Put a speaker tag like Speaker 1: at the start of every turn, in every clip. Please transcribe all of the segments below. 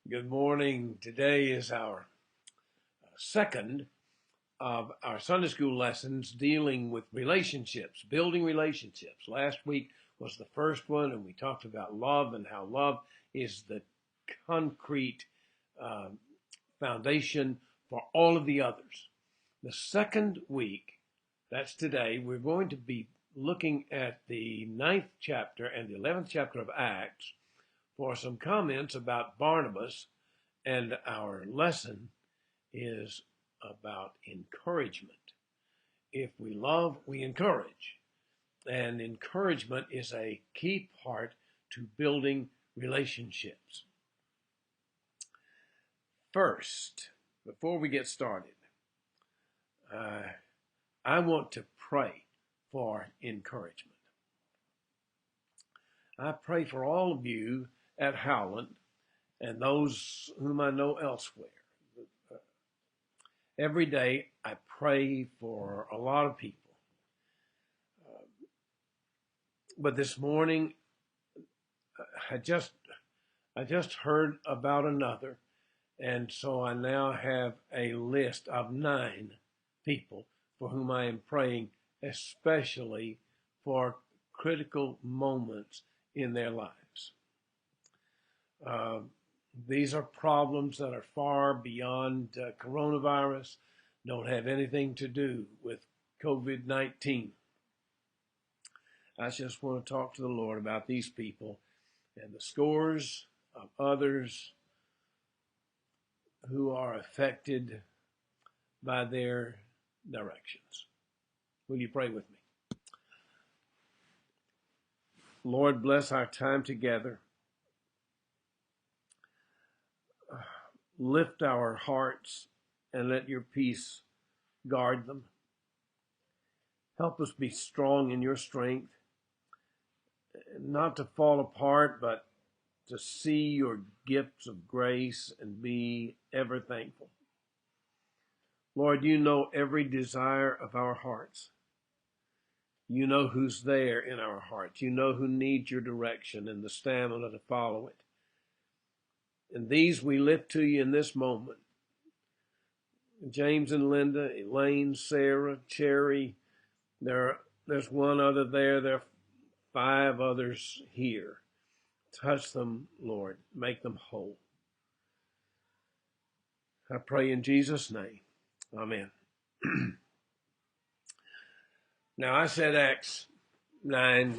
Speaker 1: Good morning. Today is our second of our Sunday school lessons dealing with relationships, building relationships. Last week was the first one, and we talked about love and how love is the concrete uh, foundation for all of the others. The second week, that's today, we're going to be looking at the 9th chapter and the 11th chapter of Acts for some comments about Barnabas. And our lesson is about encouragement. If we love, we encourage. And encouragement is a key part to building relationships. First, before we get started, I want to pray for encouragement. I pray for all of you at Howland and those whom I know elsewhere. Every day I pray for a lot of people. But this morning I just heard about another, and so I now have a list of 9 people for whom I am praying, especially for critical moments in their lives. These are problems that are far beyond coronavirus, don't have anything to do with COVID-19. I just want to talk to the Lord about these people and the scores of others who are affected by their directions. Will you pray with me? Lord, bless our time together. Lift our hearts and let your peace guard them. Help us be strong in your strength, not to fall apart, but to see your gifts of grace and be ever thankful. Lord, you know every desire of our hearts. You know who's there in our hearts. You know who needs your direction and the stamina to follow it. And these we lift to you in this moment. James and Linda, Elaine, Sarah, Cherry, there's one other there. There are 5 others here. Touch them, Lord. Make them whole. I pray in Jesus' name. Amen. Now, I said Acts 9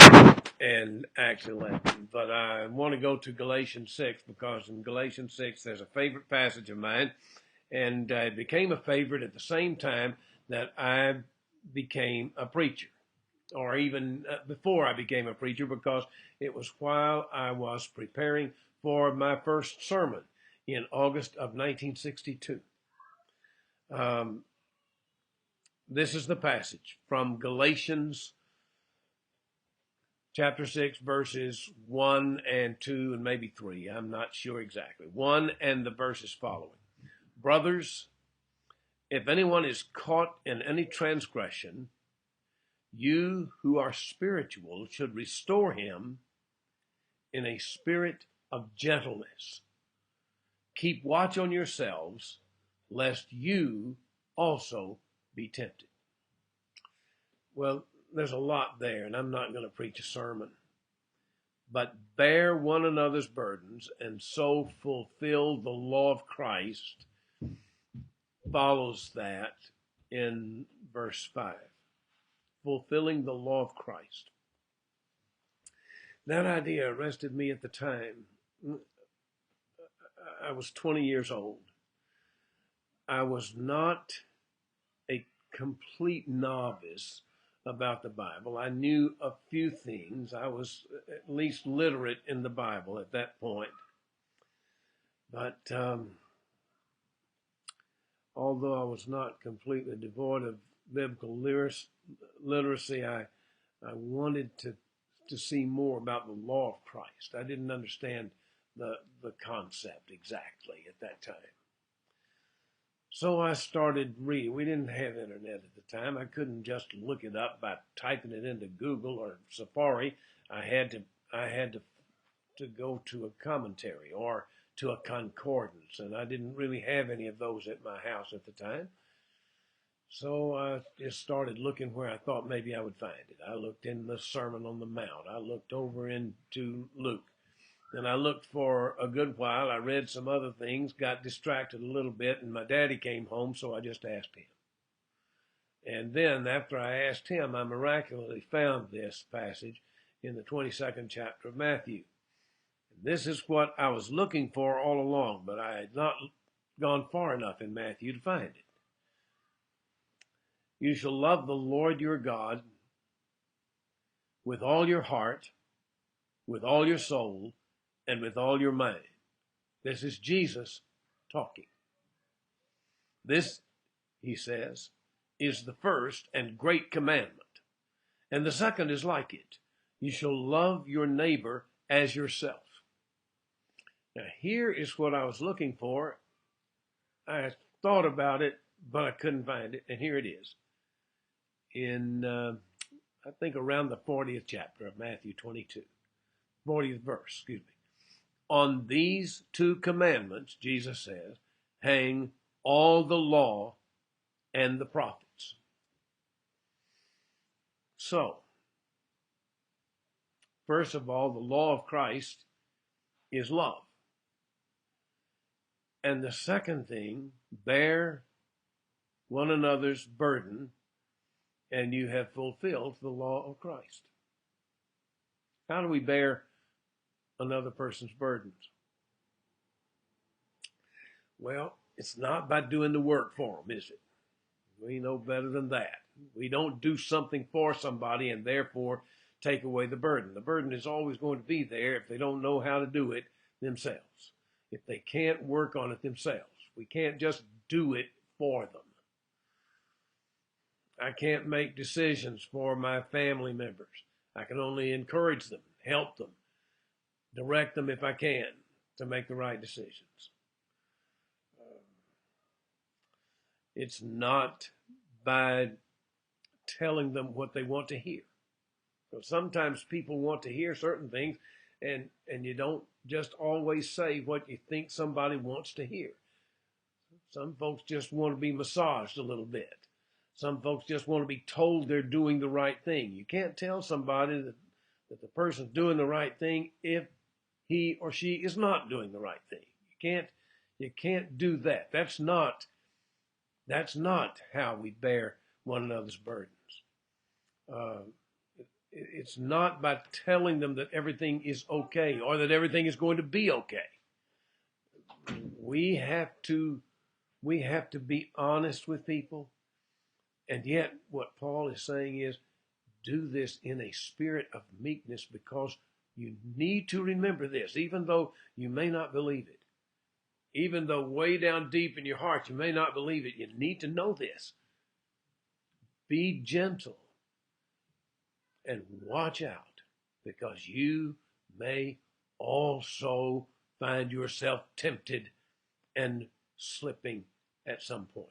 Speaker 1: and Acts 11, but I want to go to Galatians 6 because in Galatians 6 there's a favorite passage of mine, and it became a favorite at the same time that I became a preacher, or even before I became a preacher, because it was while I was preparing for my first sermon in August of 1962. This is the passage from Galatians chapter 6, verses 1 and 2, and maybe 3. I'm not sure exactly. 1 and the verses following. Brothers, if anyone is caught in any transgression, you who are spiritual should restore him in a spirit of gentleness. Keep watch on yourselves, lest you also be tempted. Well, there's a lot there, and I'm not going to preach a sermon. But bear one another's burdens, and so fulfill the law of Christ, follows that in verse 5. Fulfilling the law of Christ. That idea arrested me at the time. I was 20 years old. I was not a complete novice about the Bible. I knew a few things. I was at least literate in the Bible at that point. But although I was not completely devoid of biblical literacy, I wanted to see more about the law of Christ. I didn't understand the concept exactly at that time. So I started reading. We didn't have internet at the time. I couldn't just look it up by typing it into Google or Safari. I had to go to a commentary or to a concordance, and I didn't really have any of those at my house at the time. So I just started looking where I thought maybe I would find it. I looked in the Sermon on the Mount. I looked over into Luke. Then I looked for a good while. I read some other things, got distracted a little bit, and my daddy came home, so I just asked him. And then after I asked him, I miraculously found this passage in the 22nd chapter of Matthew. This is what I was looking for all along, but I had not gone far enough in Matthew to find it. You shall love the Lord your God with all your heart, with all your soul, and with all your mind. This is Jesus talking. This, he says, is the first and great commandment. And the second is like it. You shall love your neighbor as yourself. Now, here is what I was looking for. I thought about it, but I couldn't find it. And here it is. In, I think, around the 40th chapter of Matthew 22. 40th verse, excuse me. On these two commandments, Jesus says, hang all the law and the prophets. So, first of all, the law of Christ is love. And the second thing, bear one another's burden, and you have fulfilled the law of Christ. How do we bear another person's burdens? Well, it's not by doing the work for them, is it? We know better than that. We don't do something for somebody and therefore take away the burden. The burden is always going to be there if they don't know how to do it themselves. If they can't work on it themselves. We can't just do it for them. I can't make decisions for my family members. I can only encourage them, help them, direct them if I can to make the right decisions. It's not by telling them what they want to hear. So sometimes people want to hear certain things, and you don't just always say what you think somebody wants to hear. Some folks just want to be massaged a little bit. Some folks just want to be told they're doing the right thing. You can't tell somebody that the person's doing the right thing if he or she is not doing the right thing. You can't do that. That's not how we bear one another's burdens. It's not by telling them that everything is okay or that everything is going to be okay. We have to be honest with people. And yet what Paul is saying is, do this in a spirit of meekness, because you need to remember this, even though you may not believe it. Even though way down deep in your heart you may not believe it, you need to know this. Be gentle and watch out, because you may also find yourself tempted and slipping at some point.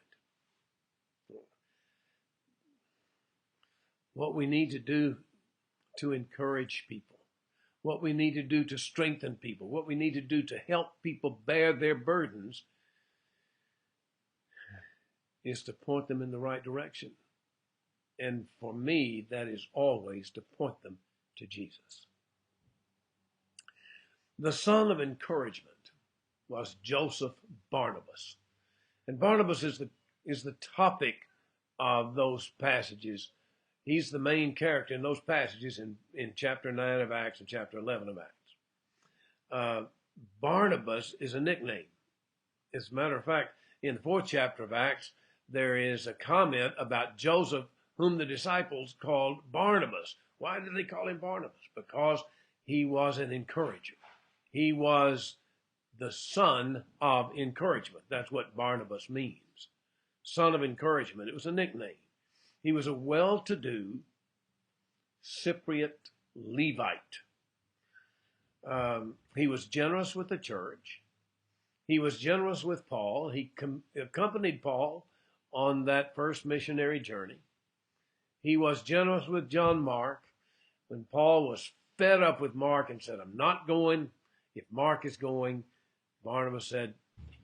Speaker 1: What we need to do to encourage people, what we need to do to strengthen people, what we need to do to help people bear their burdens is to point them in the right direction. And for me, that is always to point them to Jesus. The son of encouragement was Joseph Barnabas. And Barnabas is the topic of those passages. He's the main character in those passages in chapter 9 of Acts and chapter 11 of Acts. Barnabas is a nickname. As a matter of fact, in the 4th chapter of Acts, there is a comment about Joseph, whom the disciples called Barnabas. Why did they call him Barnabas? Because he was an encourager. He was the son of encouragement. That's what Barnabas means. Son of encouragement. It was a nickname. He was a well-to-do Cypriot Levite. He was generous with the church. He was generous with Paul. He accompanied Paul on that first missionary journey. He was generous with John Mark when Paul was fed up with Mark and said, I'm not going if Mark is going. Barnabas said,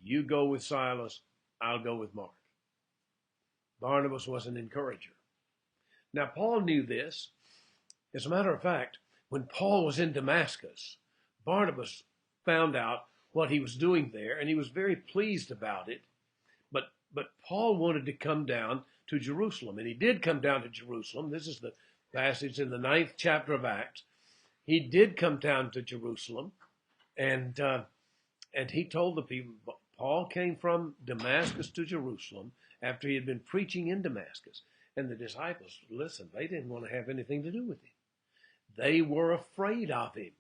Speaker 1: you go with Silas, I'll go with Mark. Barnabas was an encourager. Now, Paul knew this. As a matter of fact, when Paul was in Damascus, Barnabas found out what he was doing there, and he was very pleased about it. But Paul wanted to come down to Jerusalem, and he did come down to Jerusalem. This is the passage in the 9th chapter of Acts. He did come down to Jerusalem, and he told the people, Paul came from Damascus to Jerusalem after he had been preaching in Damascus. And the disciples, listen, they didn't want to have anything to do with him. They were afraid of him.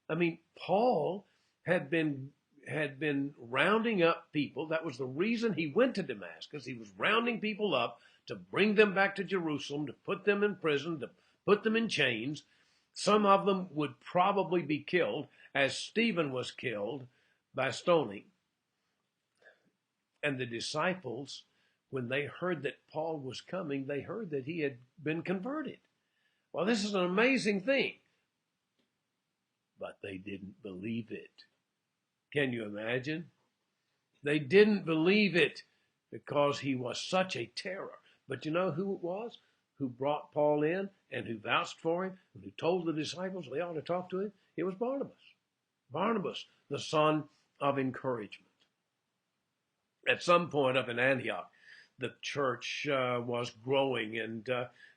Speaker 1: I mean, Paul had been rounding up people. That was the reason he went to Damascus. He was rounding people up to bring them back to Jerusalem, to put them in prison, to put them in chains. Some of them would probably be killed, as Stephen was killed by stoning. And the disciples, when they heard that Paul was coming, they heard that he had been converted. Well, this is an amazing thing. But they didn't believe it. Can you imagine? They didn't believe it because he was such a terror. But you know who it was who brought Paul in and who vouched for him and who told the disciples they ought to talk to him? It was Barnabas. Barnabas, the son of encouragement. At some point up in Antioch, the church was growing, and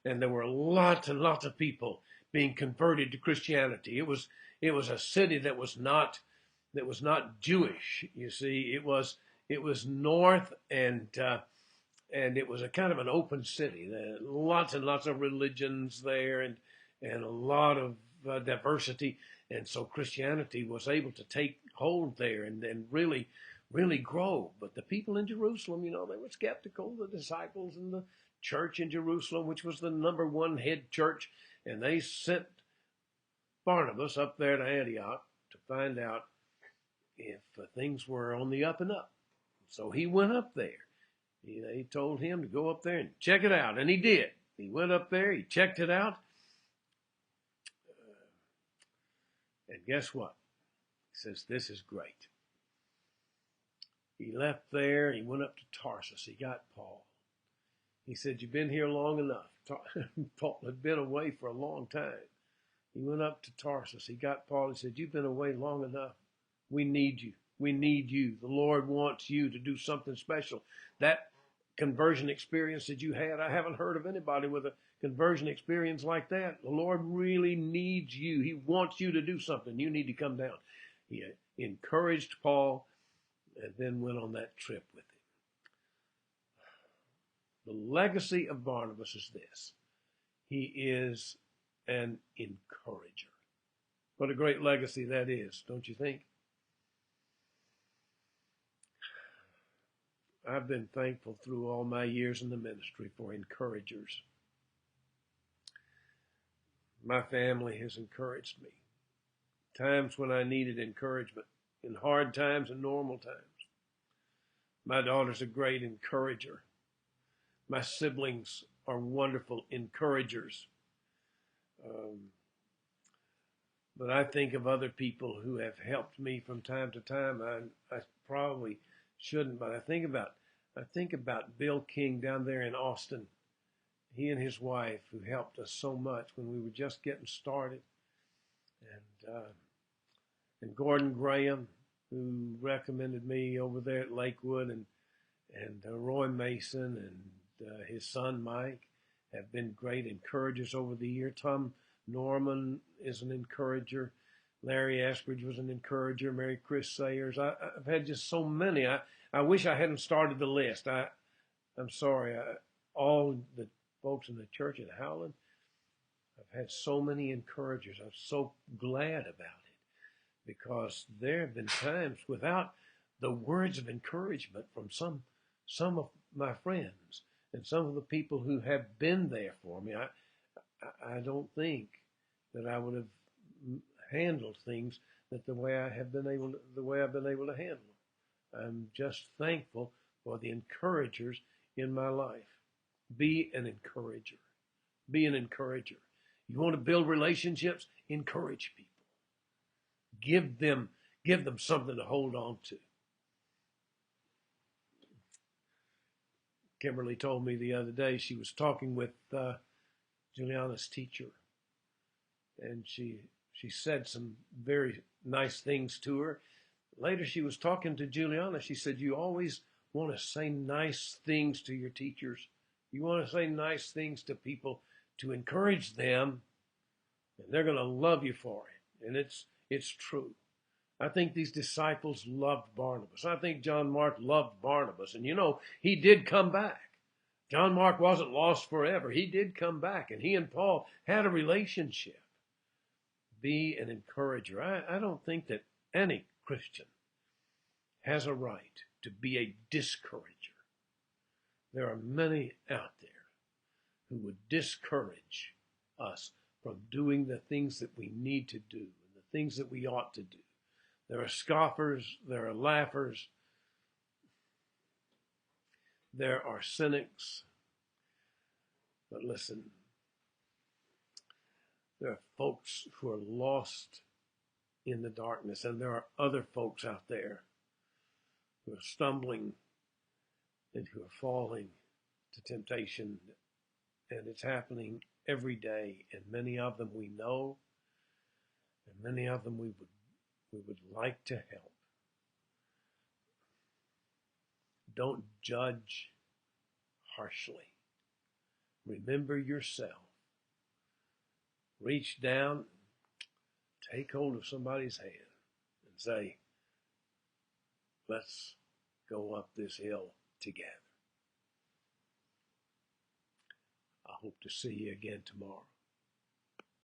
Speaker 1: there were lots and lots of people being converted to Christianity. It was a city that was not Jewish. You see, it was north, and it was a kind of an open city. There lots and lots of religions there, and a lot of diversity, and so Christianity was able to take hold there and really grow. But the people in Jerusalem, they were skeptical, the disciples and the church in Jerusalem, which was the number one head church, and they sent Barnabas up there to Antioch to find out if things were on the up and up. So he went up there. He told him to go up there and check it out, and he did. He went up there, he checked it out, and guess what? He says, this is great. He left there, he went up to Tarsus. He got Paul. He said, you've been here long enough. Paul had been away for a long time. He went up to Tarsus. He got Paul. He said, you've been away long enough. We need you. We need you. The Lord wants you to do something special. That conversion experience that you had, I haven't heard of anybody with a conversion experience like that. The Lord really needs you. He wants you to do something. You need to come down. He encouraged Paul and then went on that trip with him. The legacy of Barnabas is this. He is an encourager. What a great legacy that is, don't you think? I've been thankful through all my years in the ministry for encouragers. My family has encouraged me. Times when I needed encouragement, in hard times and normal times. My daughter's a great encourager. My siblings are wonderful encouragers. But I think of other people who have helped me from time to time. I probably shouldn't, but I think about Bill King down there in Austin. He and his wife who helped us so much when we were just getting started. And Gordon Graham, who recommended me over there at Lakewood, and Roy Mason and his son Mike have been great encouragers over the year. Tom Norman is an encourager. Larry Askridge was an encourager. Mary Chris Sayers. I've had just so many. I wish I hadn't started the list. I'm sorry. All the folks in the church at Howland, I've had so many encouragers. I'm so glad about it, because there have been times without the words of encouragement from some of my friends and some of the people who have been there for me. I don't think that I would have handled things the way I've been able to handle them. I'm just thankful for the encouragers in my life. Be an encourager. Be an encourager. You want to build relationships? Encourage people. Give them something to hold on to. Kimberly told me the other day she was talking with Juliana's teacher, and she said some very nice things to her. Later, she was talking to Juliana. She said, "You always want to say nice things to your teachers. You want to say nice things to people to encourage them, and they're going to love you for it." And it's true. I think these disciples loved Barnabas. I think John Mark loved Barnabas. And he did come back. John Mark wasn't lost forever. He did come back, and he and Paul had a relationship. Be an encourager. I don't think that any Christian has a right to be a discourager. There are many out there who would discourage us from doing the things that we need to do and the things that we ought to do. There are scoffers, there are laughers, there are cynics. But listen, there are folks who are lost in the darkness, and there are other folks out there who are stumbling and who are falling to temptation, and it's happening every day, and many of them we know, and many of them we would like to help. Don't judge harshly. Remember yourself. Reach down, take hold of somebody's hand, and say, let's go up this hill together. I hope to see you again tomorrow.